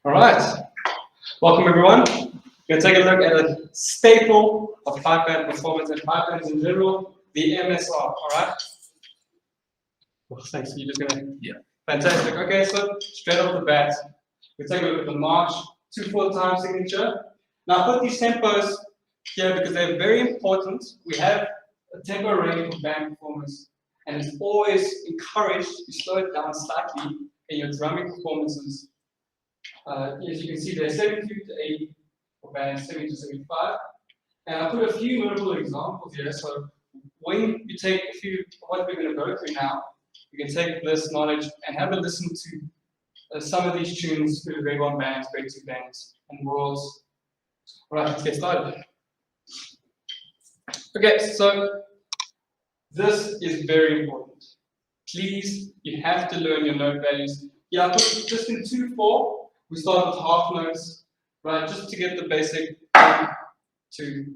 All right, welcome everyone. We're going to take a look at a staple of pipe band performance and pipe bands in general, the MSR. All right. Well, thanks. You're just gonna. Yeah. Fantastic. Okay, so straight off the bat, we take a look at the march 2/4 time signature. Now, I put these tempos here because they're very important. We have a tempo range for band performance, and it's always encouraged to slow it down slightly in your drumming performances. As you can see, there's 72 to 80 for bands, 70 to 75. And I put a few notable examples here. So when you take a few, what we're going to go through now, you can take this knowledge and have a listen to some of these tunes through the grade 1 bands, grade 2 bands, and worlds. Right, let's get started. Okay, so this is very important. Please, you have to learn your note values. Yeah, I put just in 2/4. We start with half notes, right? Just to get the basic 1, 2,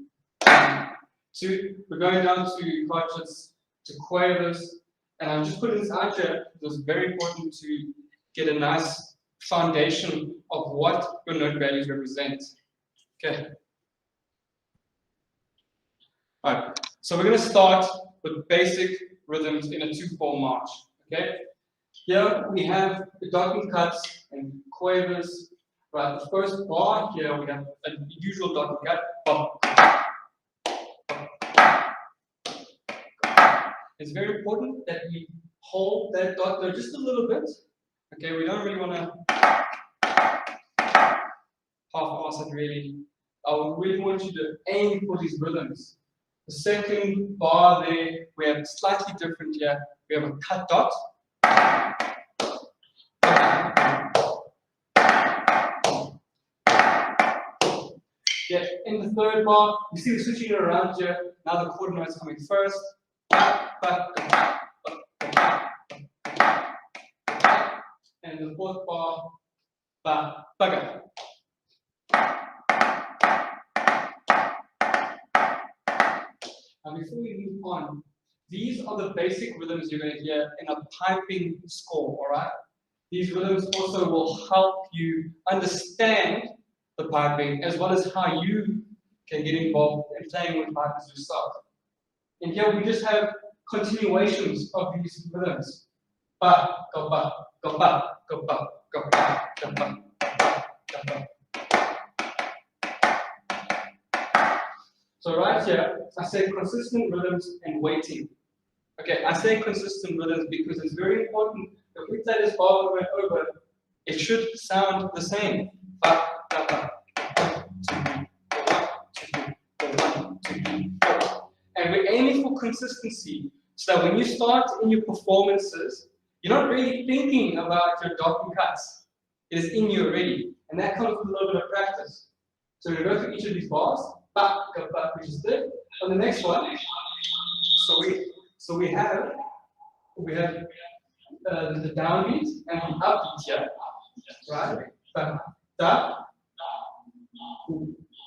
2. We're going down to crotchets, to quavers, and I'm just putting this out here because it's very important to get a nice foundation of what your note values represent. Okay. All right. So we're going to start with basic rhythms in a 2/4 march. Okay. Here we have the dotting cuts and quavers. Right, the first bar here we have a usual dotting cut. It's very important that we hold that dot there just a little bit. Okay, we don't really want to half-ass it really. I really want you to aim for these rhythms. The second bar there, we have slightly different here. We have a cut dot. Yeah, in the third bar, you see the switching around here. Now the quarter note's coming first. And the fourth bar, baga. Now before we move on, these are the basic rhythms you're going to hear in a piping score, all right? These rhythms also will help you understand the piping as well as how you can get involved in playing with pipes yourself. And here we just have continuations of these rhythms. Ba, go ba, go ba, go ba, go ba, go ba, go ba. So right here, I say consistent rhythms and weighting. Okay, I say consistent rhythms because it's very important. If we play this bar over and over, it should sound the same. Ba, ga, ba. And we're aiming for consistency so that when you start in your performances, you're not really thinking about your dot and cuts. It is in you already. And that comes with a little bit of practice. So we're going to go through each of these bars, which is good. On the next one, so we have the downbeat and the upbeat here, right?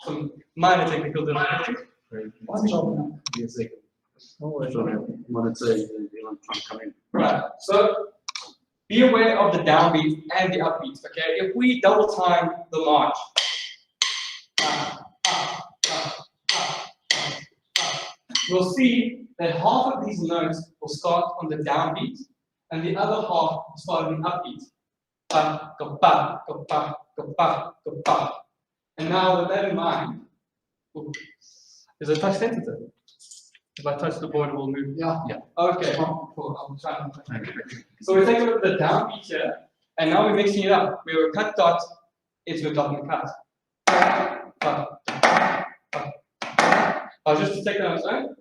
Some minor technical difficulties. Right. So be aware of the downbeat and the upbeat. Okay. If we double time the march, we'll see that half of these notes will start on the downbeat, and the other half will start on the upbeat. Ba, go ba, go ba, go ba, go ba. And now, with that in mind, is it touch sensitive? If I touch the board, it will move. Yeah. Okay. Cool. I'll try. So we take a look at the downbeat here, and now we're mixing it up. We have a cut dot into a dot and cut. I'll just take that on its own.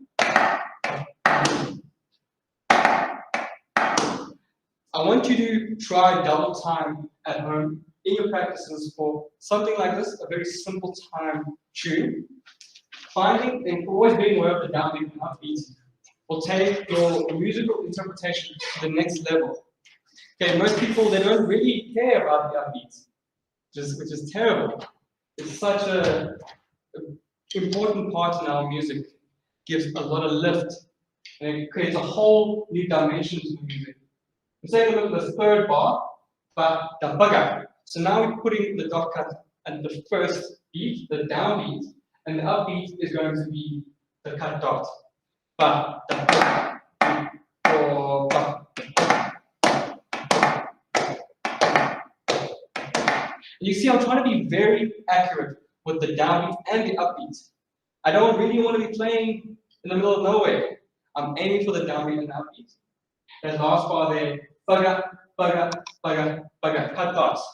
I want you to try double time at home in your practices for something like this, a very simple time tune. Finding and always being aware of the downbeat and upbeat will take your musical interpretation to the next level. Okay, most people, they don't really care about the upbeat, which is terrible. It's such an important part in our music. It gives a lot of lift, and it creates a whole new dimension to the music. Let's take a look at the third bar, ba, da, baga. So now we're putting the dot cut at the first beat, the downbeat, and the upbeat is going to be the cut dot. Ba, da, ba, ba, ba. You see, I'm trying to be very accurate with the downbeat and the upbeat. I don't really want to be playing in the middle of nowhere. I'm aiming for the downbeat and the upbeat. And last bar there, bugger, bugger, bugger, bugger, cut dots.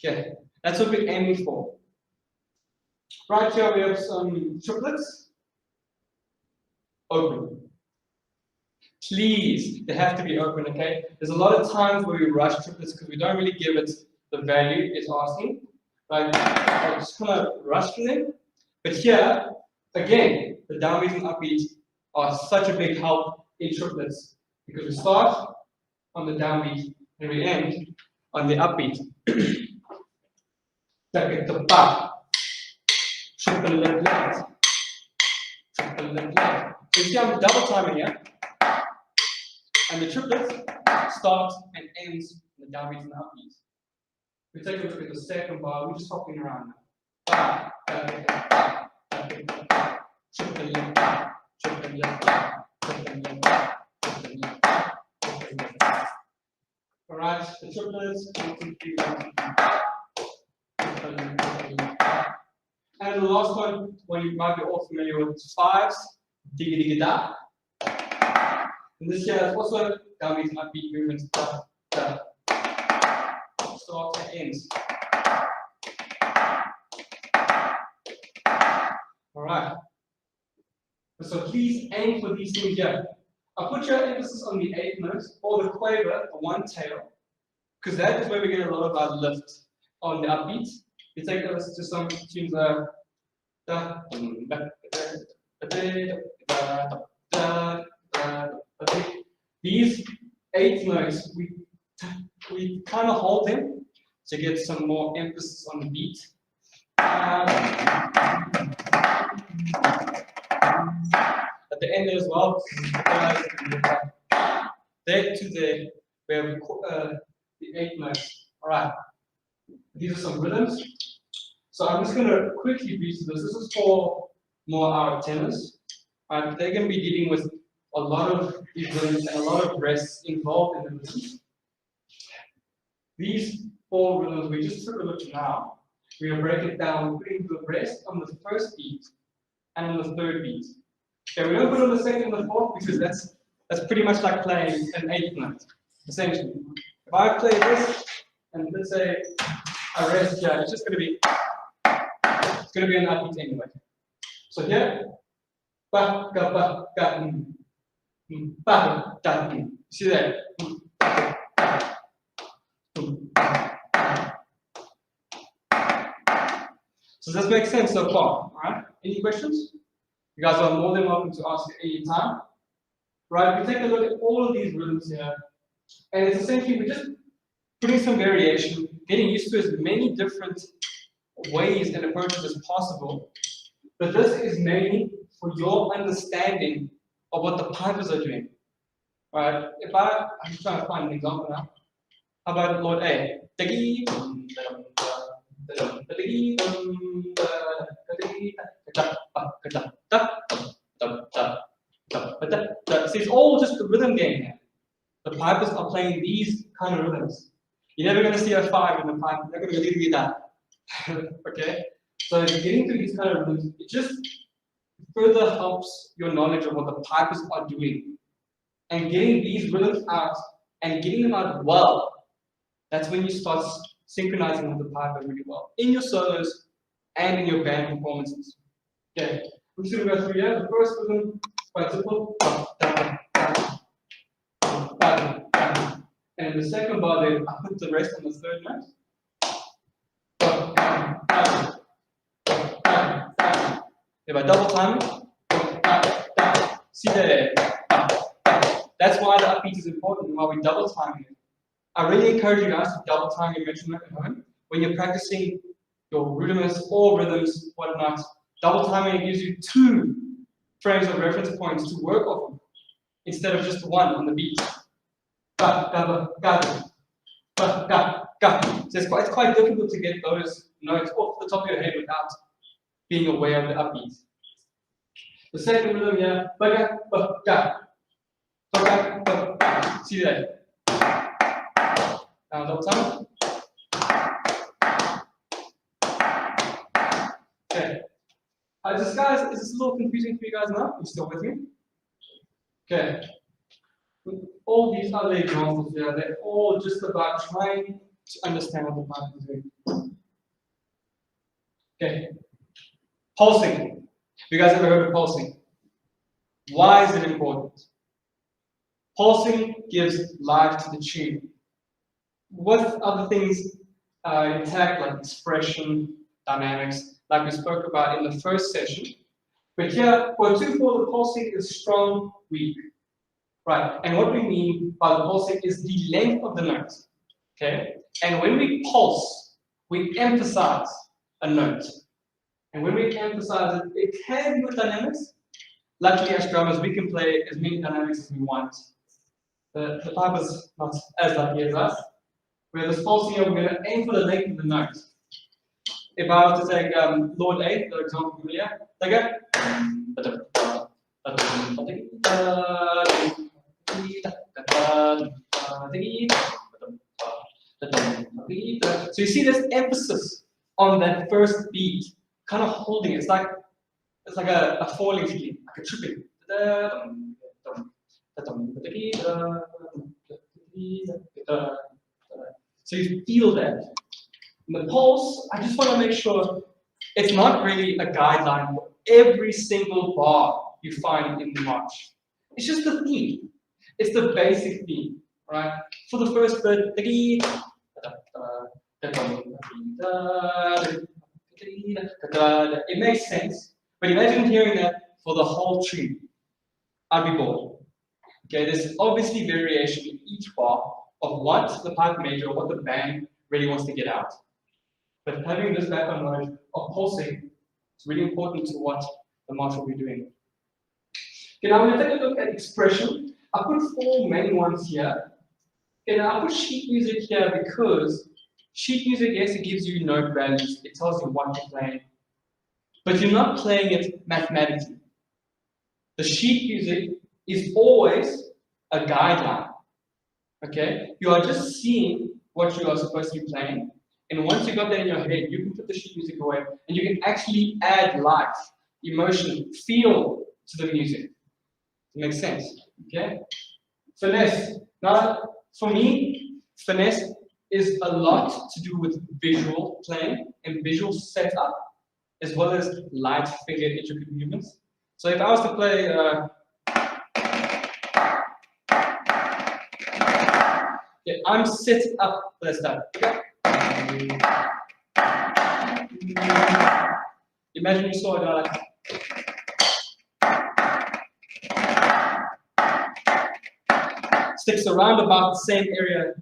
Okay, that's what we're aiming for. Right here we have some triplets. Open. Please, they have to be open, okay? There's a lot of times where we rush triplets because we don't really give it the value it's asking. Like, I just kind of rush through them. But here, again, the downbeat and upbeat are such a big help in triplets because we start on the downbeat and we end on the upbeat. Triple left left. Triple left left. So you see I'm double timing here. And the triplets starts and ends in the downbeat and the upbeat. We take a look at the second bar, we're just hopping around now. Triple left back, triple left back, triple left back, triple left back, triple left back. Alright, the triplets, 1, 2, 3, 1, 2, 3. And the last one you might be all familiar with, fives, diggy diggy da. And this here is also downbeat and upbeat movements, da, da. Starts and ends. Alright. So please aim for these things here. I'll put your emphasis on the 8th note or the quaver, the one tail, because that is where we get a lot of our lift on the upbeat. You take us to some tunes these 8 notes, we kind of hold them to get some more emphasis on the beat. At the end as well, there to there, where we the 8 notes. All right, these are some rhythms. So I'm just going to quickly breeze through this. This is for more our tenors. They're going to be dealing with a lot of these rhythms and a lot of rests involved in the rhythms. These 4 rhythms we just took a look now. We're going to break it down, putting the rest on the first beat and on the 3rd beat. Okay, we don't put on the 2nd and the 4th because that's pretty much like playing an 8th note, essentially. If I play this and let's say I rest here, it's just going to be an upbeat anyway. So here, ba ga ba ga ba da. See that? So does this make sense so far? All right. Any questions? You guys are more than welcome to ask at any time. Right. We take a look at all of these rhythms here, and it's essentially we're just putting some variation, getting used to as many different ways and approaches as possible. But this is mainly for your understanding of what the pipers are doing. Right? I'm trying to find an example now. How about Lord A? See, it's all just the rhythm game here. The pipers are playing these kind of rhythms. You're never going to see a 5 in the pipe. You're never going to get that. Okay? So getting through these kind of rhythms, it just further helps your knowledge of what the pipers are doing. And getting these rhythms out and getting them out well, that's when you start synchronizing with the piper really well. In your solos and in your band performances. Okay, I'm just going to go through here. The first rhythm, quite simple. And in the second bar, then I put the rest on the 3rd note. If I double time it, see there. That's why the upbeat is important, why we double time it. I really encourage you guys to double time your metronome at home when you're practicing your rudiments or rhythms, whatnot. Double timing gives you 2 frames of reference points to work off of instead of just one on the beat. Ga, ga, ga, ga, ga, ga. So it's quite difficult to get those notes off the top of your head without being aware of the upbeat. The second rhythm here, ba, ga, ba, ga. Ba, ga, ba, ga. See that? Now, double time. Okay. Is this a little confusing for you guys now? You still with me? Okay. With all these other examples here, they're all just about trying to understand what the pipe is doing. Okay. Pulsing. You guys ever heard of pulsing? Why is it important? Pulsing gives life to the tune. With other things intact, like expression, dynamics, like we spoke about in the first session. But here, for 2/4, the pulsing is strong, weak. Right, and what we mean by the pulsing is the length of the note. Okay, and when we pulse, we emphasize a note. And when we emphasize it, it can be with dynamics. Luckily, as drummers, we can play as many dynamics as we want. The pipe is not as lucky as us. Where this pulsing here, we're going to aim for the length of the note. If I was to take Lord 8, the example earlier, take it. So you see this emphasis on that first beat, kind of holding it. It's like a falling beat, like a tripping. So you feel that. In the pulse, I just want to make sure it's not really a guideline for every single bar you find in the march. It's just the theme. It's the basic theme, right? For the first bit, it makes sense, but imagine hearing that for the whole tune. I'd be bored. Okay, there's obviously variation in each bar of what the pipe major or what the band really wants to get out. But having this background knowledge of pulsing is really important to what the march will be doing. Okay, now we're going to take a look at expression. I put 4 main ones here. Okay, now I put sheet music here because sheet music, yes, it gives you note values, it tells you what you're playing, but you're not playing it mathematically. The sheet music is always a guideline. Okay, you are just seeing what you are supposed to be playing, and once you got that in your head, you can put the sheet music away, and you can actually add life, emotion, feel to the music. It makes sense. Okay. Finesse. Now, for me, finesse is a lot to do with visual playing and visual setup, as well as light figure intricate movements. So if I was to play I'm set up for this stuff. Okay? Imagine you saw it like sticks around about the same area.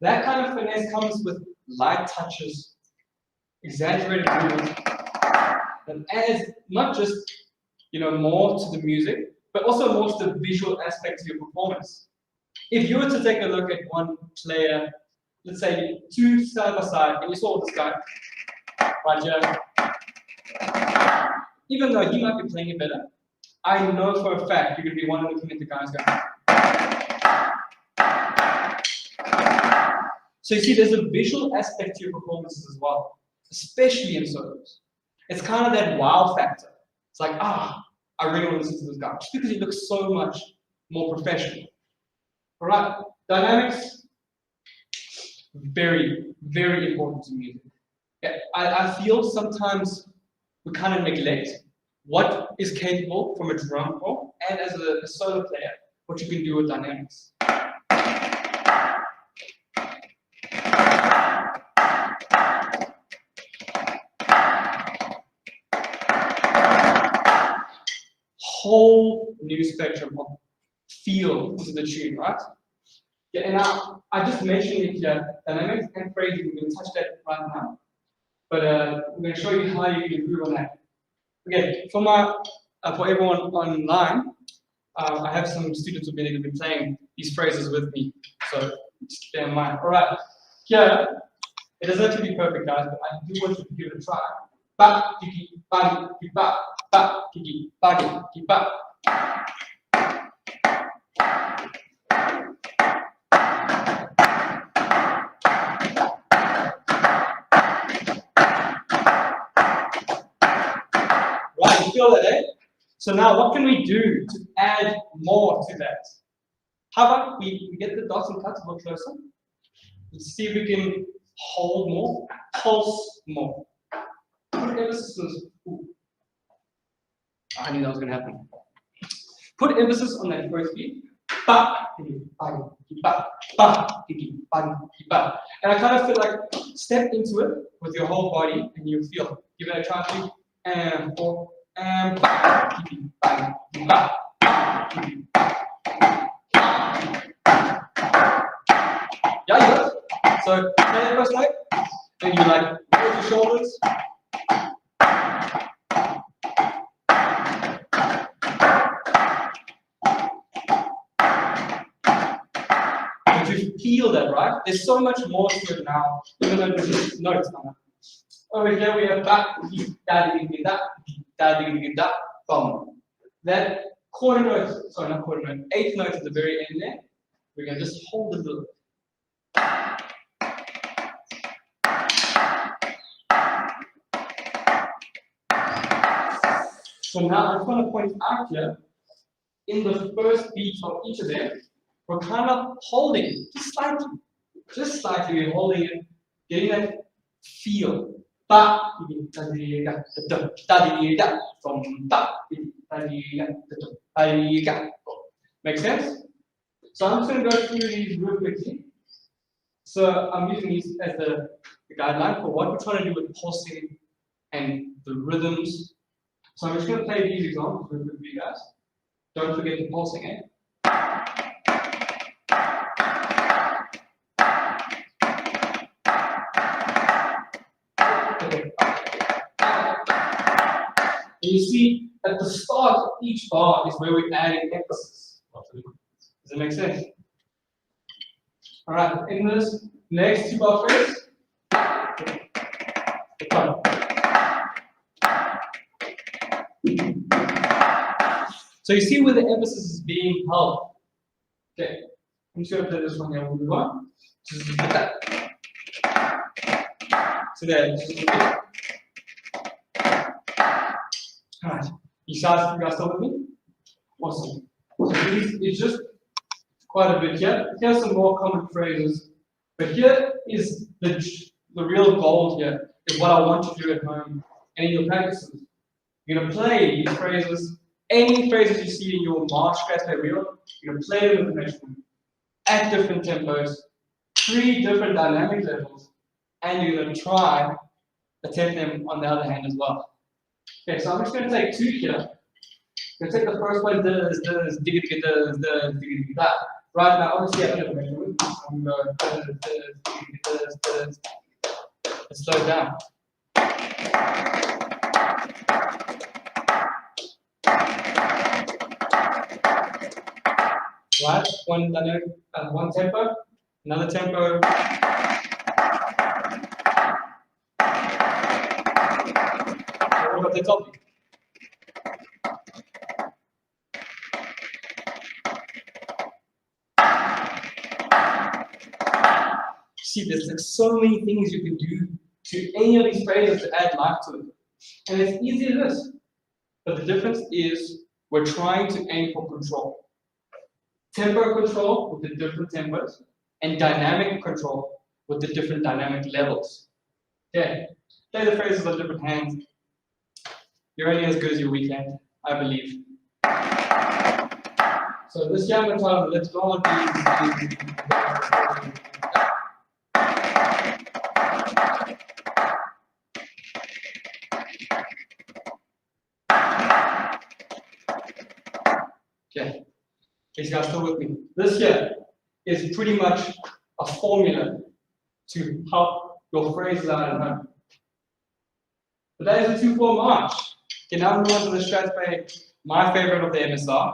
That kind of finesse comes with light touches, exaggerated movements, and adds not just more to the music, but also more to the visual aspect of your performance. If you were to take a look at one player, let's say 2 side by side, and you saw this guy right here, even though he might be playing it better, I know for a fact you're going to be one looking at the guys going. So you see, there's a visual aspect to your performances as well, especially in solos. It's kind of that wow factor. It's like, I really want to listen to this guy, just because he looks so much more professional. All right, dynamics, very, very important to music. I feel sometimes we kind of neglect what is capable from a drum roll and as a solo player, what you can do with dynamics. Whole new spectrum of feel to the tune, right? Yeah, and I just mentioned it here, dynamics and phrasing, we're going to touch that right now. But we're going to show you how you can improve on that. Okay, for everyone online, I have some students who've been playing these phrases with me, so just keep that in mind. All right, here, it doesn't have to be perfect, guys, but I do want you to give it a try. Ba, kiki, bagi, kipa, ba, kiki, bagi, kipa. Right, you feel that, eh? So now what can we do to add more to that? How about we get the dots and cuts a little closer? Let's see if we can hold more, pulse more. Put emphasis on, I knew that was going to happen. Put emphasis on that first beat. Ba, ba, ba, ba, ba, ba. And I kind of feel like step into it with your whole body and you feel. Give it a try, 3 and 4 and ba, ba, ba, yeah, you got it. So play that first leg, then you like raise your shoulders. But you feel that, right? There's so much more to it now, even though there's just notes on it. Over here we have back, da di da, da di da, boom. That quarter note, sorry, not quarter note, eighth note at the very end there. We're going to just hold it a little. So now I just want to point out here, in the first beat of each of them, we're kind of holding it, just slightly, we're holding it, getting that feel. Ba, da, from ba, make sense? So I'm just going to go through these real quickly. So I'm using these as the guideline for what we're trying to do with pulsing and the rhythms. So I'm just going to play these examples real quick for you guys. Don't forget the pulsing, eh? And you see, at the start of each bar is where we're adding emphasis. Does that make sense? All right, in this next 2 bar phrase, so you see where the emphasis is being held. Okay, I'm just going to play this one here. We'll move on. So there. All right, you guys still with me? Awesome. So it's just quite a bit here. Here's some more common phrases, but here is the real goal here, is what I want you to do at home and in your practices. You're going to play these phrases, any phrases you see in your Masterclass play reel, you're going to play them with the metronome at different tempos, 3 different dynamic levels, and you're going to try attempt them on the other hand as well. Okay, so I'm just going to take 2 here. I'm going to take the first one, does, diggy, diggy, that. Right now, obviously, I don't have a metronome. I'm going to go, let's slow it down. Right, one dynamic, one tempo, another tempo. What about the top? See, there's like so many things you can do to any of these phrases to add life to it. And it's easy as this. But the difference is we're trying to aim for control. Tempo control with the different tempos, and dynamic control with the different dynamic levels. Okay, play the phrases on different hands. You're only as good as your weekend, I believe. So this young child, let's go on these. Okay. You guys still with me? This here is pretty much a formula to help your phrases out at home. But that is a 2-4 march. Okay, now we move on to the strat page, my favorite of the MSR.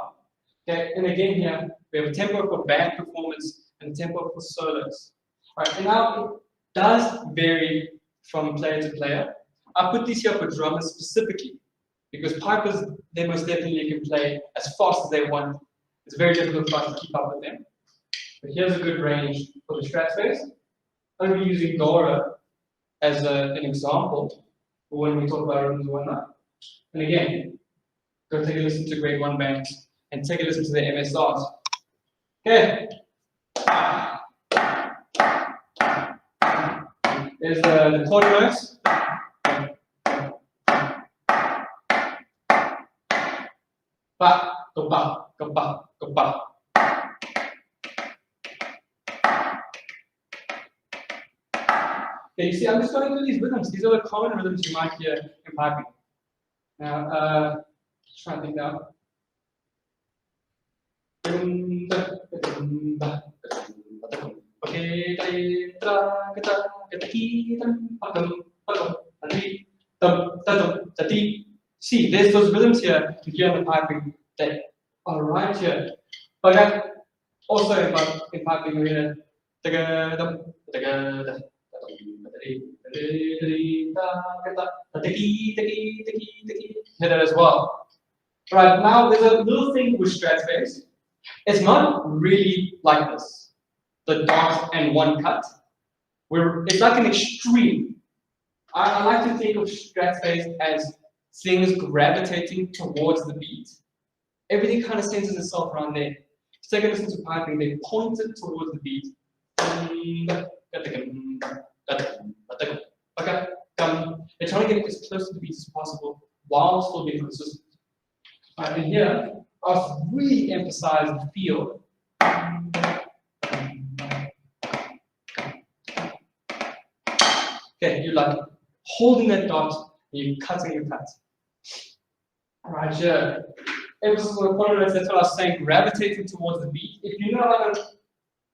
Okay, and again here, we have a tempo for band performance and a tempo for solos. Right, and now it does vary from player to player. I put these here for drummers specifically, because pipers, they most definitely can play as fast as they want. It's very difficult for us to keep up with them. But here's a good range for the strat space. I'm going to be using Dora as an example for when we talk about rhythms and whatnot. And again, go take a listen to grade 1 bands and take a listen to the MSRs. Okay. There's the quarter notes. Ba, go ba, go ba, go ba. Okay, you see, I'm just going through these rhythms. These are the common rhythms you might hear in piping. Now, just trying to think now. See, there's those rhythms here to hear in the piping that are right here. But also in piping, we're going to hear that as well. Right, now there's a little thing with strat space. It's not really like this, the dot and one cut. It's like an extreme. I like to think of strat space as things gravitating towards the beat. Everything kind of centers itself around there. Take a listen to piping, they point it towards the beat. They're trying to get as close to the beat as possible while still being consistent. Right, and here, I'll really emphasize the feel. Okay, you're like holding that dot and you're cutting your cut. Right here. Emphasis on the quarter notes, that's what I was saying, gravitating towards the beat. If you know how to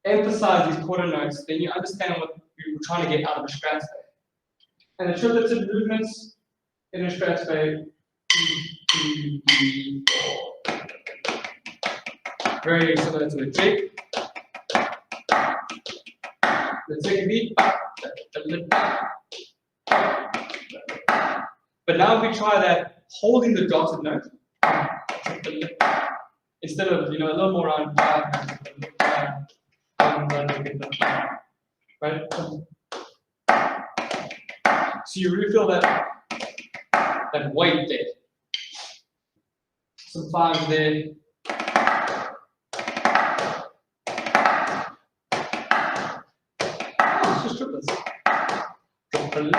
emphasize these quarter notes, then you understand what you're trying to get out of a strat space. And the triplets movements in a strat space. Very similar to the jig. The second beat. But now if we try that holding the dotted note, instead of a little more on right? So you really feel that weight there. Some fives there. It's just triplets. Triple.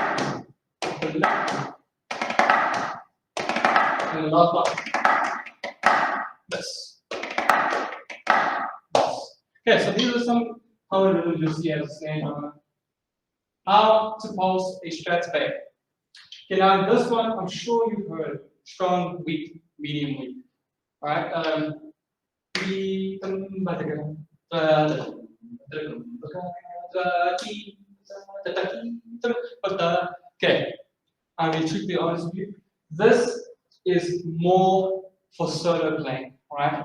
And the last one. This. Okay, so these are some common rhythms you'll see as a snare drummer. How to pulse a strat space. Okay, now in this one, I'm sure you've heard strong, weak, medium, weak. Alright, okay, I'll be truthfully honest with you. This is more for solo playing, alright?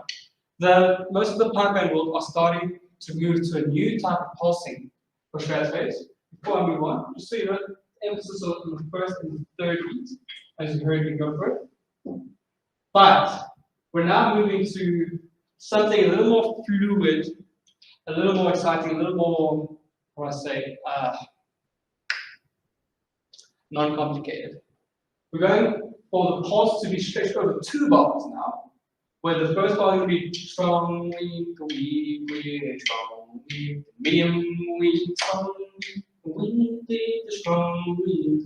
Most of the pipe band world are starting to move to a new type of pulsing for strat space. Before I move on, just so you know, emphasis on the first and the third beat, as you heard me go for it. But we're now moving to something a little more fluid, a little more exciting, a little more, what I say, non-complicated. We're going for the pulse to be stretched over 2 bars now, where the first bar is going to be strong, weak, strong, weak, medium, weak, strong, weak, strong, weak.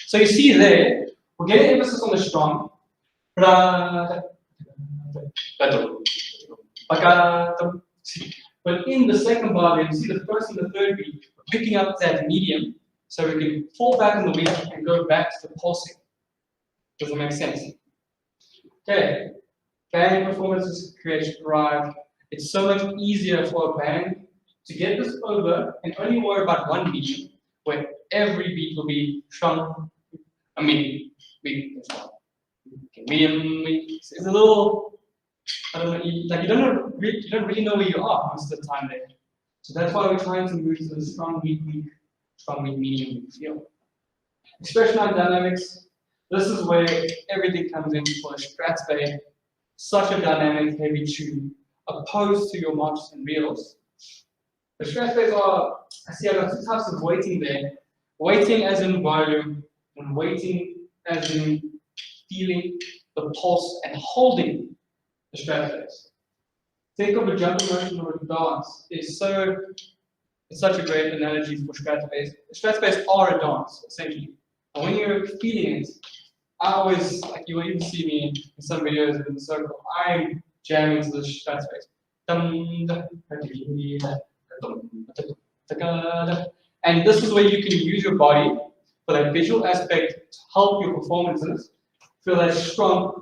So you see there, we're getting emphasis on the strong. But in the second bar, you see the first and the third beat, we're picking up that medium, so we can fall back in the weak and go back to the pulsing. Does that make sense? Okay, band performances create drive. It's so much easier for a band to get this over and only worry about one beat, where every beat will be strong, weak, strong. Okay, medium, weak. It's a little I don't know, you don't really know where you are most of the time there. So that's why we're trying to move to the strong, weak, medium, weak feel. Expression on dynamics. This is where everything comes in for a strat space. Such a dynamic, heavy tune, opposed to your marches and reels. The strat space are, I see I've got two types of weighting there. Weighting as in volume, and weighting as in feeling the pulse and holding the strat space. Think of a jumping motion or a dance. It's such a great analogy for strat space. Strat space are a dance, essentially. And when you're feeling it, I always, like you will even see me in some videos in the circle, I'm jamming to the strat space. And this is where you can use your body for that visual aspect to help your performances feel that strong.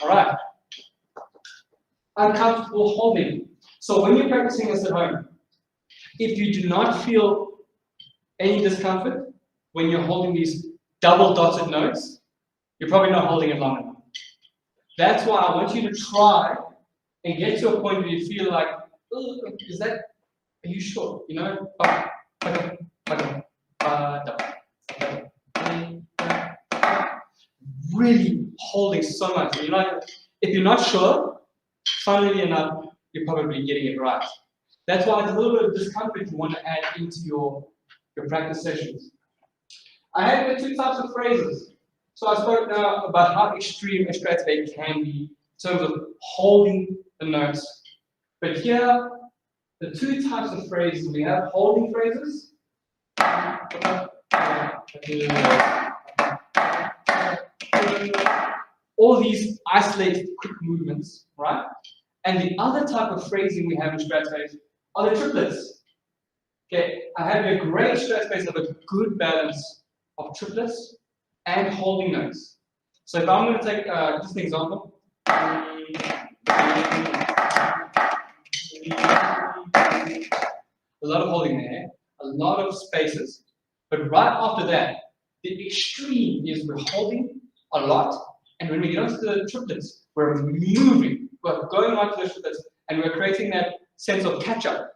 Alright. Uncomfortable holding. So when you're practicing this at home, if you do not feel any discomfort when you're holding these double dotted notes, you're probably not holding it long enough. That's why I want you to try and get to a point where you feel like, oh, is that, are you sure? You know? Really holding so much. If you're not sure, funnily enough, you're probably getting it right. That's why it's a little bit of discomfort you want to add into your practice sessions. I have the two types of phrases. So I spoke now about how extreme a strat space can be in terms of holding the notes. But here, the two types of phrases, we have holding phrases. All these isolated quick movements, right? And the other type of phrasing we have in strat space are the triplets. Okay, I have a great strat space of a good balance of triplets and holding notes. So if I'm going to take just an example, a lot of holding there, a lot of spaces, but right after that, the extreme is we're holding a lot, and when we get onto the triplets, we're moving, we're going on to the triplets, and we're creating that sense of catch-up.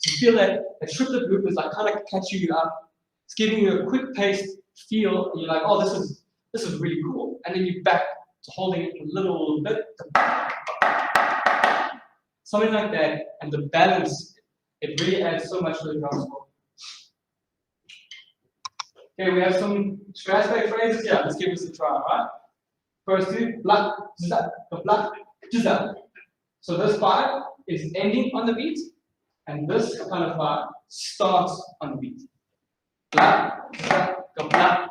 To feel that a triplet movement is like kind of catching you up. It's giving you a quick paced feel, and you're like, oh, this is really cool. And then you're back to holding it a little bit. Something like that, and the balance, it really adds so much to the dance floor. Okay, we have some strat space phrases. Yeah, let's give this a try, right? First two, black, black, so this 5 is ending on the beat, and this kind of 5 starts on the beat. Black, black.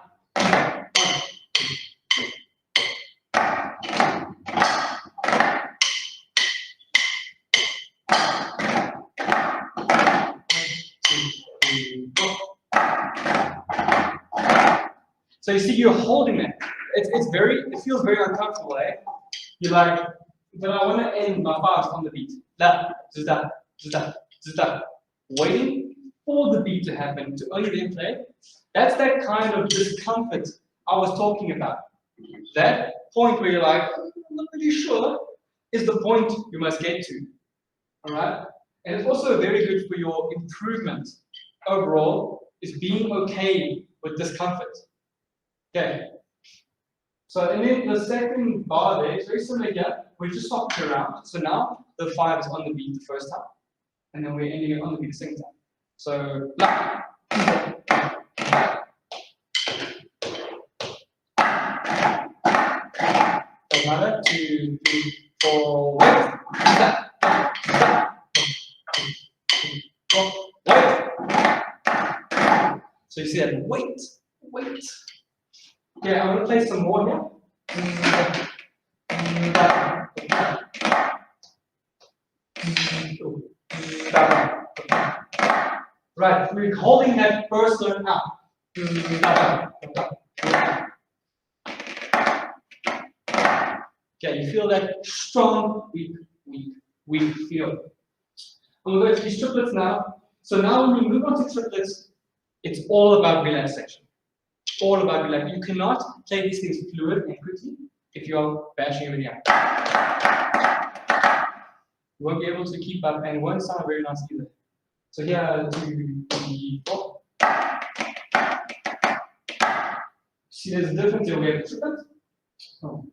So you see, you're holding it. It feels very uncomfortable, eh? You're like, but I want to end my fast on the beat. Waiting for the beat to happen to only then play. That's that kind of discomfort I was talking about. That point where you're like, I'm not really sure, is the point you must get to. Alright? And it's also very good for your improvement overall, is being okay with discomfort. Okay. So and then the second bar there is very similar here. We're just swapping it around. So now the 5 is on the beat the first time, and then we're ending it on the beat the second time. So blah. Another 2, 3, 4, wait. Wait. So you see that wait. Okay, I'm going to play some more here. Right, we're holding that first note out. Okay, you feel that strong, weak feel. And we'll go to these triplets now. So now when we move on to triplets, it's all about relaxation. All about relaxation. You cannot play these things fluid and quickly if you're bashing everything out. You won't be able to keep up and it won't sound very nice either. So here, 2, 3, 4. See, there's a difference here. We have triplets. Oh,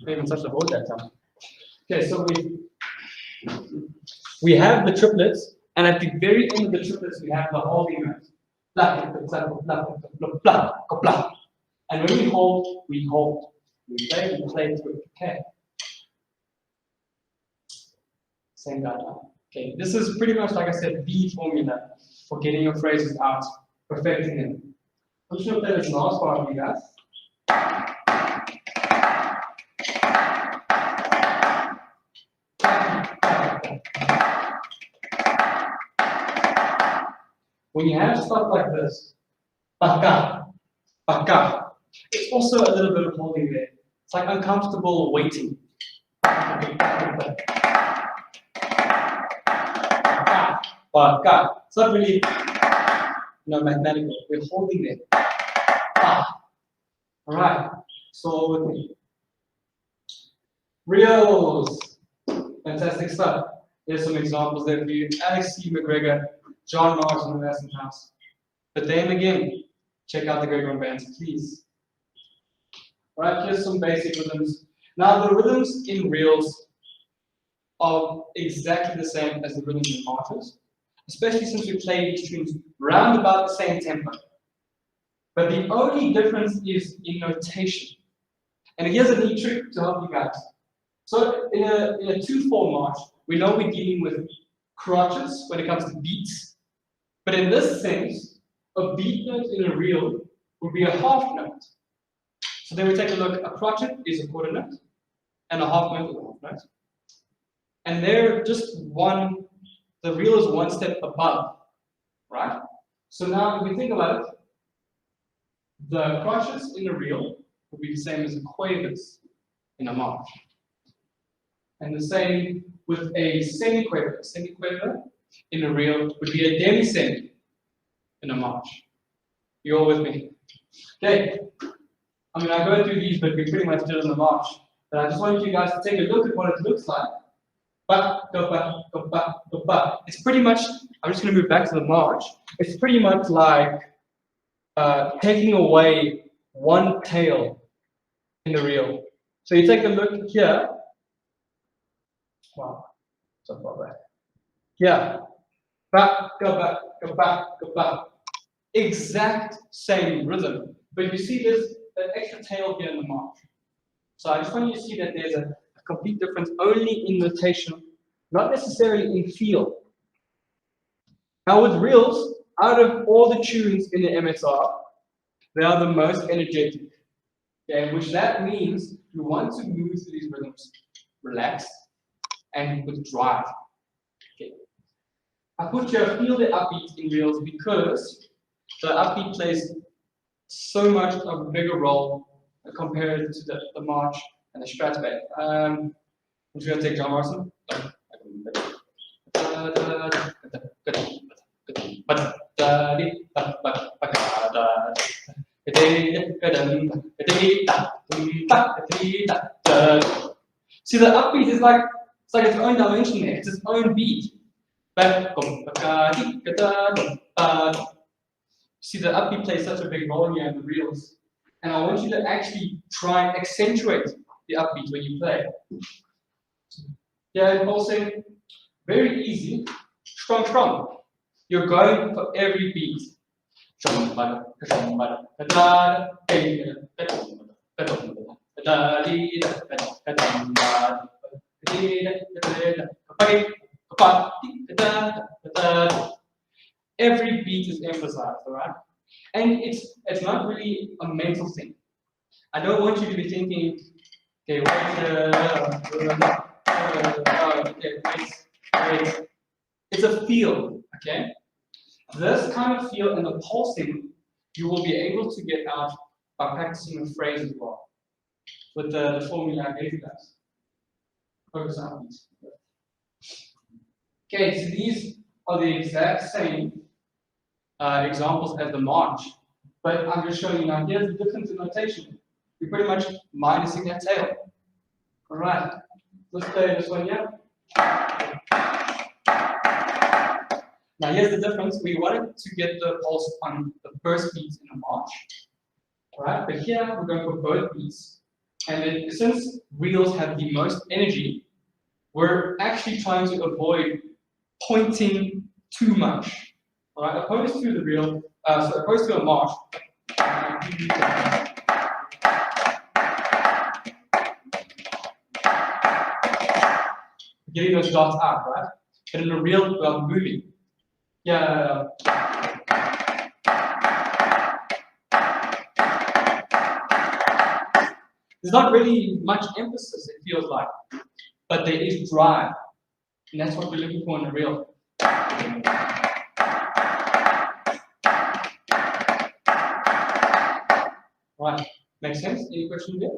I even touched the board that time. Okay, so we have the triplets, and at the very end of the triplets, we have the holding note. And when we hold, we hold. We play through. Okay. Same data. Okay, this is pretty much, like I said, the formula for getting your phrases out, perfecting them. I'm just going to play this last part for you guys. When you have stuff like this, baka, it's also a little bit of holding there. It's like uncomfortable waiting. Baka. It's not really, mathematical. We're holding there. All right. So with me. Reels. Fantastic stuff. Here's some examples there for you. Alex C. McGregor, John Martin, and Weston House. But then again, check out the Gregorian bands, please. All right, here's some basic rhythms. Now, the rhythms in reels are exactly the same as the rhythms in marches, especially since we play these tunes round about the same tempo. But the only difference is in notation. And here's a neat trick to help you guys. So in a 2/4 march, we know we're dealing with crotches when it comes to beats. But in this sense, a beat note in a reel would be a half note. So then we take a look. A crotchet is a quarter note, and a half note is a half note. And they're just one, the reel is one step above, right? So now if we think about it, the crotchets in a reel would be the same as the quavers in a march. And the same with a semi-quaver. A semi-quaver in a reel would be a demi-semi in a march. You all with me? Okay. I mean, I go through these, but we pretty much did in the march. But I just want you guys to take a look at what it looks like. Go back. It's pretty much, I'm just going to move back to the march. It's pretty much like taking away one tail in the reel. So you take a look here. Wow, so far back. Yeah. Go back. Exact same rhythm. But you see there's an extra tail here in the march. So I just want you to see that there's a complete difference only in notation, not necessarily in feel. Now with reels, out of all the tunes in the MSR, they are the most energetic. Okay, which that means you want to move through these rhythms relaxed and with drive. Okay. I put here feel the upbeat in reels because the upbeat plays so much of a bigger role compared to the march and the Strasberg. I'm just going to take John Morrison. See, the upbeat is like its own dimension there. It's its own beat. See, the upbeat plays such a big role here in the reels. And I want you to actually try and accentuate the upbeat when you play. Yeah, pulsing, very easy. Strong. You're going for every beat. Every beat is emphasized, all right? And it's not really a mental thing. I don't want you to be thinking, okay, wait. It's a feel, okay? This kind of feel and the pulsing you will be able to get out by practicing the phrase as well. with the formula I gave you guys. Focus on these. Okay, so these are the exact same examples as the march, but I'm just showing you now. Here's the difference in notation. You're pretty much minusing that tail. All right, let's play this one here. Now here's the difference. We wanted to get the pulse on the first beat in a march. All right, but here we're going for both beats. And then since reels have the most energy, we're actually trying to avoid pointing too much. All right, opposed to the reel, opposed to a march. Getting those dots out, right? But in a reel, we're moving. Yeah. There's not really much emphasis, it feels like, but there is drive, and that's what we're looking for in a reel. Right, makes sense? Any questions here?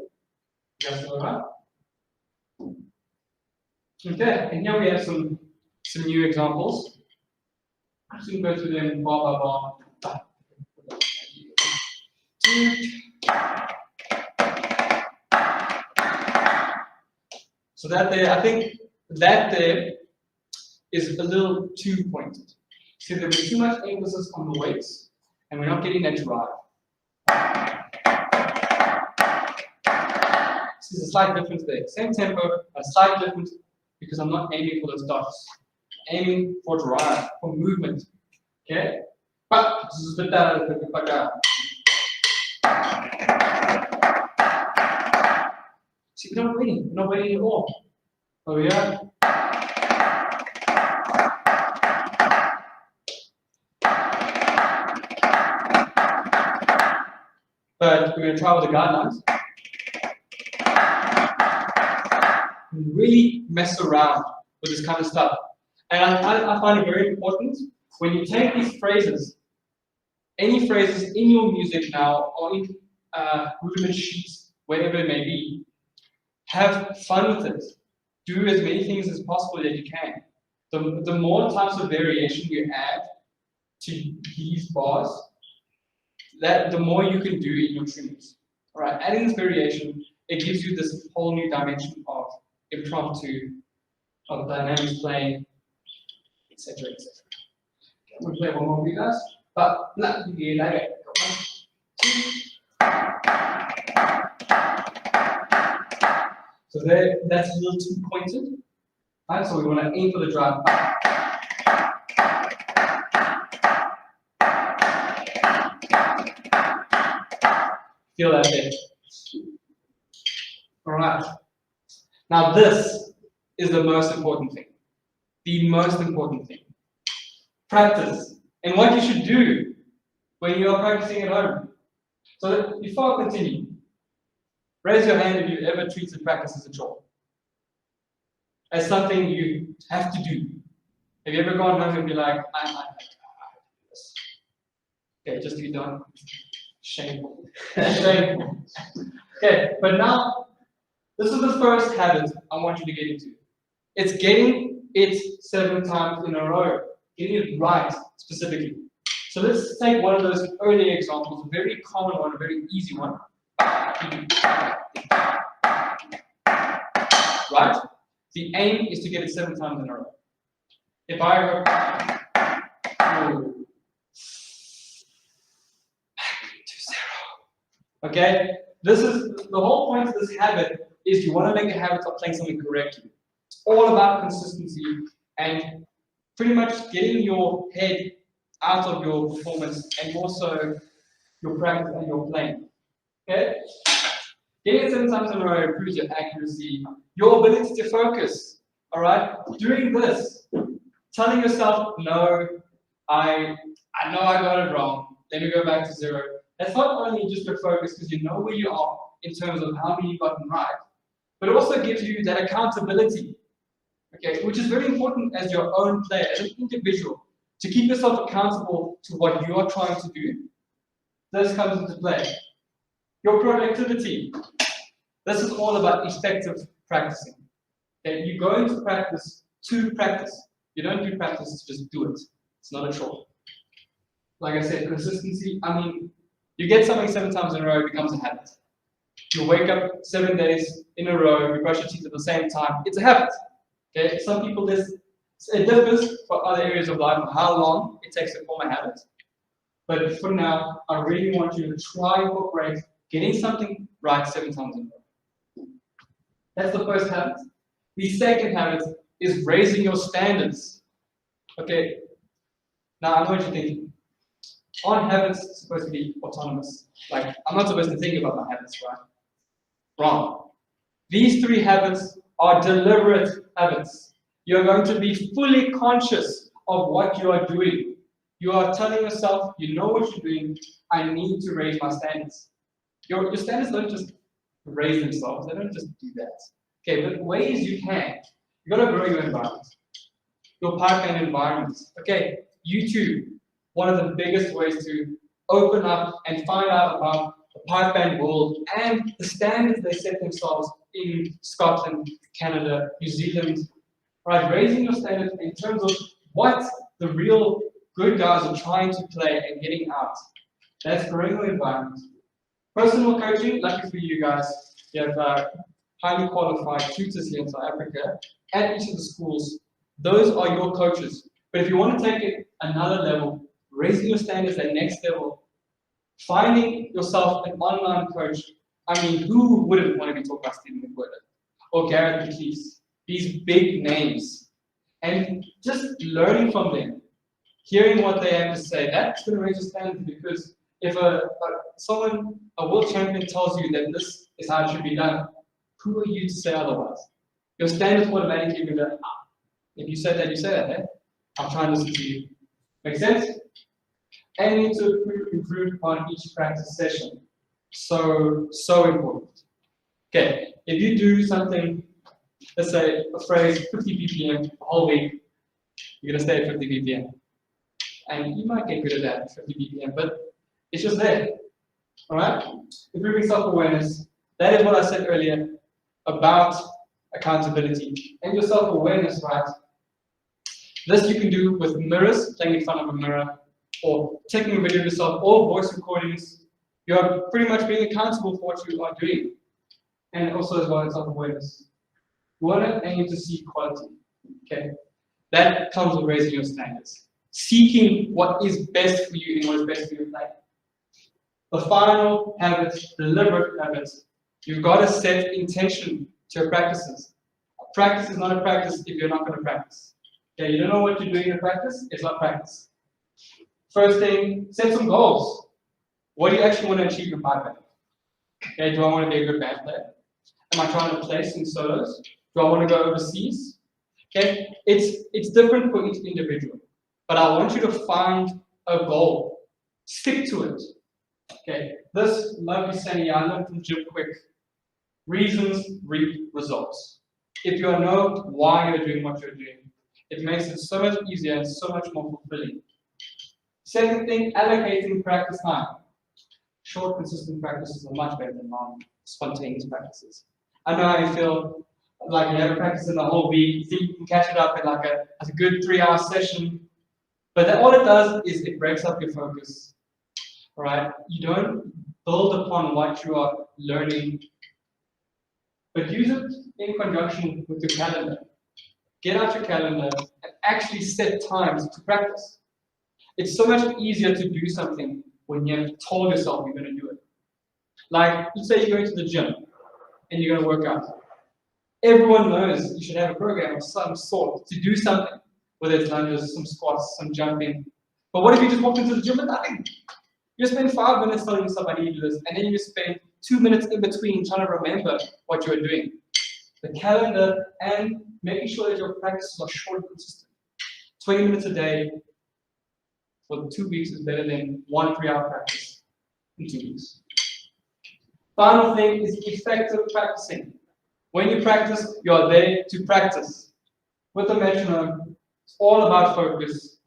Yes, all right. Okay, and here we have some new examples. I'm just going to go through them bar by bar. So that there, I think that there is a little too pointed. See, there was too much emphasis on the weights, and we're not getting that drive. See, there's a slight difference there. Same tempo, a slight difference because I'm not aiming for those dots. I'm aiming for drive, for movement. Okay? But this is a bit better. See, we're not waiting at all. Oh yeah. But we're going to try with the guidelines. Really mess around with this kind of stuff. And I find it very important when you take these phrases, any phrases in your music now, or in rudiment sheets, wherever it may be, have fun with it. Do as many things as possible that you can. The more types of variation you add to these bars, the more you can do in your tunings. All right, adding this variation, it gives you this whole new dimension of impromptu, of dynamics playing, etc., etc. We'll play one more with us, but not the like it. So there, that's a little too pointed. Right, so we want to aim for the drive. Feel that there. All right. Now this is the most important thing. The most important thing. Practice. And what you should do when you are practicing at home. So before I continue, raise your hand if you've ever treated practice as a chore. As something you have to do. Have you ever gone home and be like, I have to do this? Okay, just be done. Shameful. Shameful. Okay, but now, this is the first habit I want you to get into. It's getting it 7 times in a row. Getting it right, specifically. So let's take one of those early examples, a very common one, a very easy one. Right? The aim is to get it 7 times in a row. If I go back to 0. Okay? This is the whole point of this habit is you want to make a habit of playing something correctly. It's all about consistency and pretty much getting your head out of your performance and also your practice and your playing. Okay? Getting it 7 times in a row improves your accuracy, your ability to focus. Alright? Doing this, telling yourself, no, I know I got it wrong. Let me go back to 0. That's not only just your focus because you know where you are in terms of how many you got right, but it also gives you that accountability. Okay, which is very important as your own player, as an individual, to keep yourself accountable to what you are trying to do. This comes into play. Your productivity. This is all about effective practicing. Okay, you go into practice to practice. You don't do practice to just do it. It's not a chore. Like I said, consistency, I mean, you get something 7 times in a row, it becomes a habit. You wake up 7 days in a row, you brush your teeth at the same time, it's a habit. Okay, some people, it differs for other areas of life, how long it takes to form a habit. But for now, I really want you to try incorporate getting something right 7 times in a row. That's the first habit. The second habit is raising your standards. Okay, now I know what you're thinking. Aren't habits supposed to be autonomous? Like, I'm not supposed to think about my habits, right? Wrong. These 3 habits are deliberate habits. You're going to be fully conscious of what you are doing. You are telling yourself, you know what you're doing, I need to raise my standards. Your standards don't just raise themselves, they don't just do that. Okay, but ways you can. You've got to grow your environment. Your pipeline environment. Okay, YouTube, one of the biggest ways to open up and find out about the pipeline world and the standards they set themselves in Scotland, Canada, New Zealand. Right, raising your standards in terms of what the real good guys are trying to play and getting out. That's growing your environment. Personal coaching, lucky for you guys, you have highly qualified tutors here in South Africa at each of the schools. Those are your coaches. But if you want to take it another level, raising your standards at next level, finding yourself an online coach. I mean, who wouldn't want to be taught by Stephen McWhirter or Garrett McLeese? These big names. And just learning from them, hearing what they have to say, that's going to raise your standards, because if a world champion tells you that this is how it should be done, who are you to say otherwise? Your standards automatically be that, if you say that, you say that, eh? I'll try and listen to you. Make sense? Aiming to improve upon each practice session. So important. Okay, if you do something, let's say a phrase 50 BPM the whole week, you're going to stay at 50 BPM. And you might get good at that, 50 BPM, but it's just there. Alright? Improving self-awareness. That is what I said earlier about accountability. And your self-awareness, right? This you can do with mirrors, playing in front of a mirror, or taking a video of yourself, or voice recordings. You're pretty much being accountable for what you are doing. And also as well as self-awareness. You want to aim to see quality. Okay? That comes with raising your standards. Seeking what is best for you and what is best for your life. The final habit, deliberate habit, you've got to set intention to your practices. A practice is not a practice if you're not going to practice. Okay, you don't know what you're doing in practice, it's not practice. First thing, set some goals. What do you actually want to achieve in pipeline? Okay, do I want to be a good band player? Am I trying to place in solos? Do I want to go overseas? Okay, it's different for each individual. But I want you to find a goal. Stick to it. Okay, this lovely saying I learned from Jim Quick. Reasons reap results. If you know why you're doing what you're doing, it makes it so much easier and so much more fulfilling. Second thing, allocating practice time. Short, consistent practices are much better than long, spontaneous practices. I know how you feel, like you have a practice in the whole week, you think you can catch it up in like a good 3-hour session, but all it does is it breaks up your focus. Right? You don't build upon what you are learning, but use it in conjunction with your calendar. Get out your calendar and actually set times to practice. It's so much easier to do something when you have told yourself you're going to do it. Like, let's say you're going to the gym and you're going to work out. Everyone knows you should have a program of some sort to do something, whether it's lunges, some squats, some jumping. But what if you just walked into the gym with nothing? You spend 5 minutes telling yourself I need to do this, and then you spend 2 minutes in between trying to remember what you are doing. The calendar and making sure that your practices are short and consistent. 20 minutes a day for 2 weeks is better than 1 3-hour practice in 2 weeks. Final thing is effective practicing. When you practice, you are there to practice. With the metronome, it's all about focus.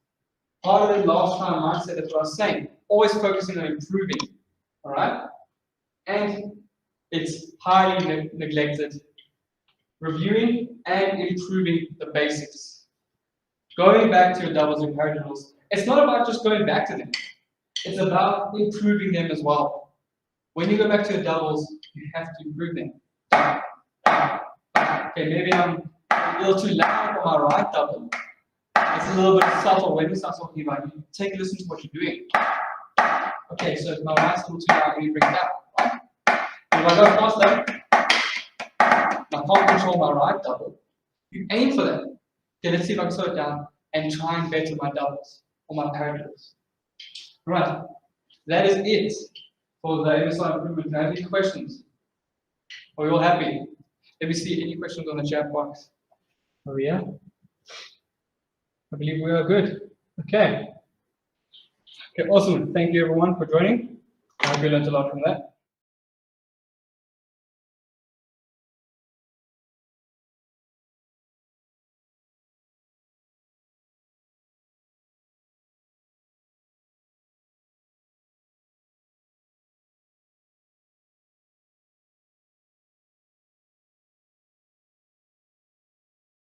Part of the last time mindset, that's what I was saying. Always focusing on improving. Alright? And It's highly neglected. Reviewing and improving the basics. Going back to your doubles and paradiddles, it's not about just going back to them. It's about improving them as well. When you go back to your doubles, you have to improve them. Okay, maybe I'm a little too loud for my right double. It's a little bit subtle. When we start talking about it, take a listen to what you're doing. Okay, so if my right's a little too loud, you bring it down. Right? If I go faster, I can't control my right double. You aim for that. Okay, let's see if I can slow it down and try and better my doubles or my paradiddles. Right, that is it for the MSR improvement. Do you have any questions? Are we all happy? Let me see any questions on the chat box. Oh yeah? I believe we are good. Okay. Okay, awesome. Thank you everyone for joining. I hope you learned a lot from that.